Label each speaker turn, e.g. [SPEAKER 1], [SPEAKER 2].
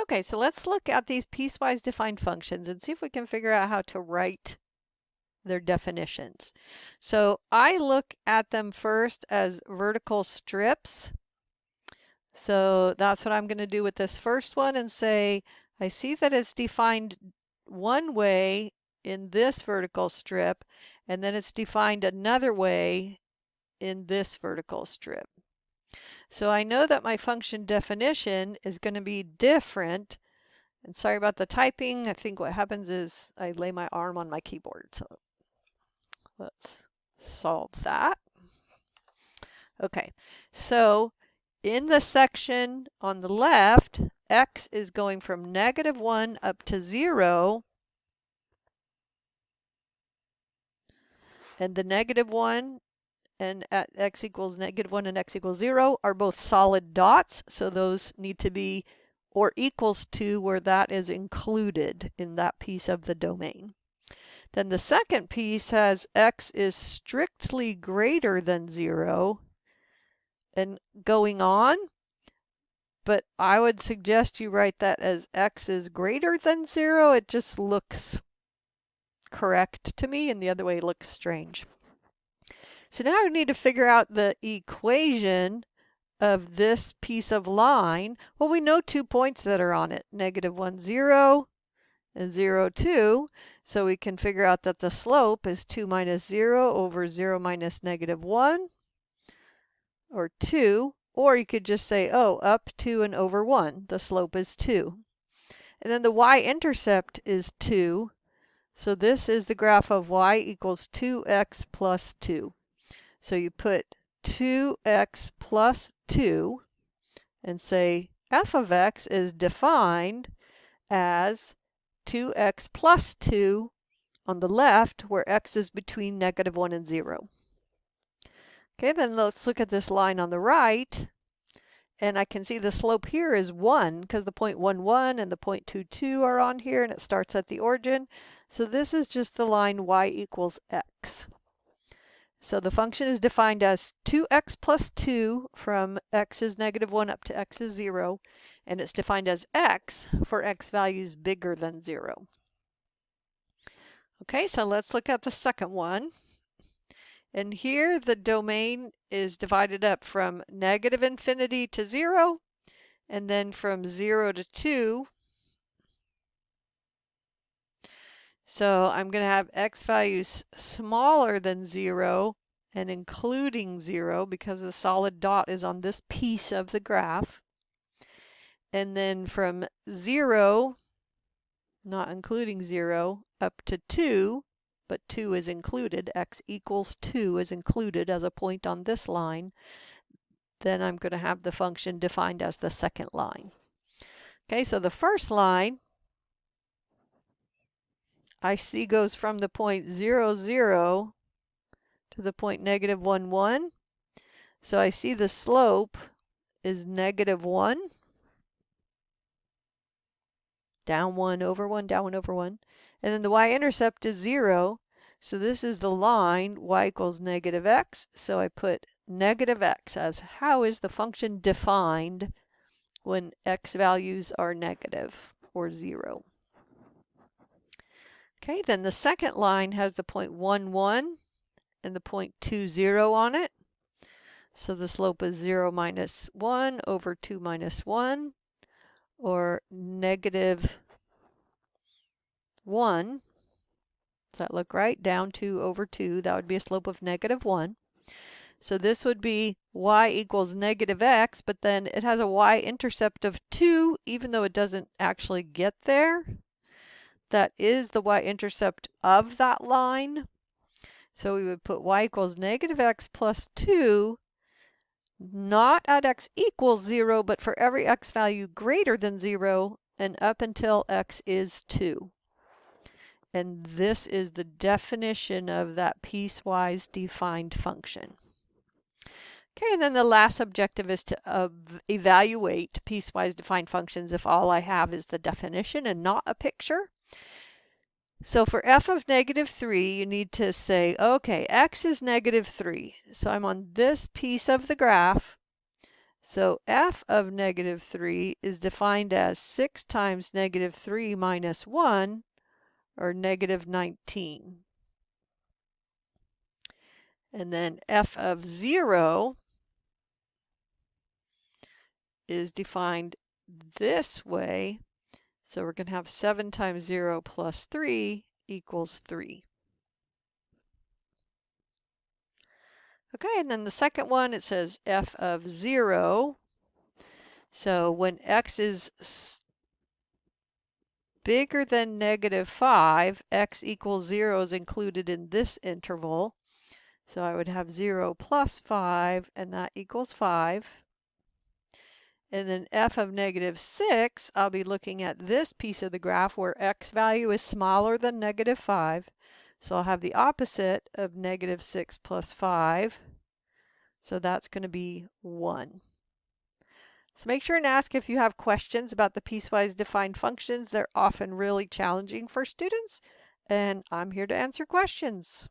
[SPEAKER 1] Okay, so let's look at these piecewise defined functions and see if we can figure out how to write their definitions. So I look at them first as vertical strips. So that's what I'm going to do with this first one and say, I see that it's defined one way in this vertical strip, and then it's defined another way in this vertical strip. So I know that my function definition is going to be different. And sorry about the typing. I think what happens is I lay my arm on my keyboard. So let's solve that. Okay, so in the section on the left, x is going from -1 up to 0. And the -1 and at x equals -1 and x equals 0 are both solid dots. So those need to be or equals to where that is included in that piece of the domain. Then the second piece has x is strictly greater than 0 and going on, but I would suggest you write that as x is greater than 0. It just looks correct to me, and the other way looks strange. So now I need to figure out the equation of this piece of line. Well, we know 2 points that are on it, -1, 0, and 0, 2. So we can figure out that the slope is 2 minus 0 over 0 minus -1, or 2. Or you could just say, oh, up 2 and over 1. The slope is 2. And then the y-intercept is 2. So this is the graph of y equals 2x plus 2. So you put 2x plus 2 and say f of x is defined as 2x plus 2 on the left, where x is between -1 and 0. Okay, then let's look at this line on the right. And I can see the slope here is 1 because the point 1, 1 and the point 2, 2 are on here, and it starts at the origin. So this is just the line y equals x. So the function is defined as 2x plus 2 from x is -1 up to x is 0. And it's defined as x for x values bigger than 0. Okay, so let's look at the second one. And here the domain is divided up from -infinity to 0, and then from 0 to 2. So I'm going to have x values smaller than 0 and including 0 because the solid dot is on this piece of the graph. And then from 0, not including 0, up to 2, but 2 is included, x equals 2 is included as a point on this line, then I'm going to have the function defined as the second line. Okay, so the first line I see goes from the point 0, 0 to the point -1, 1. So I see the slope is -1, down 1 over 1, down 1 over 1. And then the y-intercept is 0. So this is the line y equals -x. So I put -x as how is the function defined when x values are negative or 0. Okay, then the second line has the point 1, 1 and the point 2, 0 on it. So the slope is 0 minus 1 over 2 minus 1, or -1. Does that look right? Down 2 over 2, that would be a slope of -1. So this would be y equals -x, but then it has a y-intercept of 2, even though it doesn't actually get there. That is the y-intercept of that line. So we would put y equals -x plus 2, not at x equals 0, but for every x value greater than 0 and up until x is 2. And this is the definition of that piecewise defined function. Okay, and then the last objective is to evaluate piecewise defined functions if all I have is the definition and not a picture. So for f of -3, you need to say, okay, x is -3. So I'm on this piece of the graph. So f of negative 3 is defined as 6 times negative 3 minus 1, or negative 19. And then f of 0 is defined this way. So we're going to have 7 times 0 plus 3 equals 3. Okay, and then the second one, it says f of 0. So when x is bigger than negative 5, x equals 0 is included in this interval. So I would have 0 plus 5, and that equals 5. And then f of negative 6, I'll be looking at this piece of the graph where x value is smaller than negative 5. So I'll have the opposite of negative 6 plus 5. So that's going to be 1. So make sure and ask if you have questions about the piecewise defined functions. They're often really challenging for students, and I'm here to answer questions.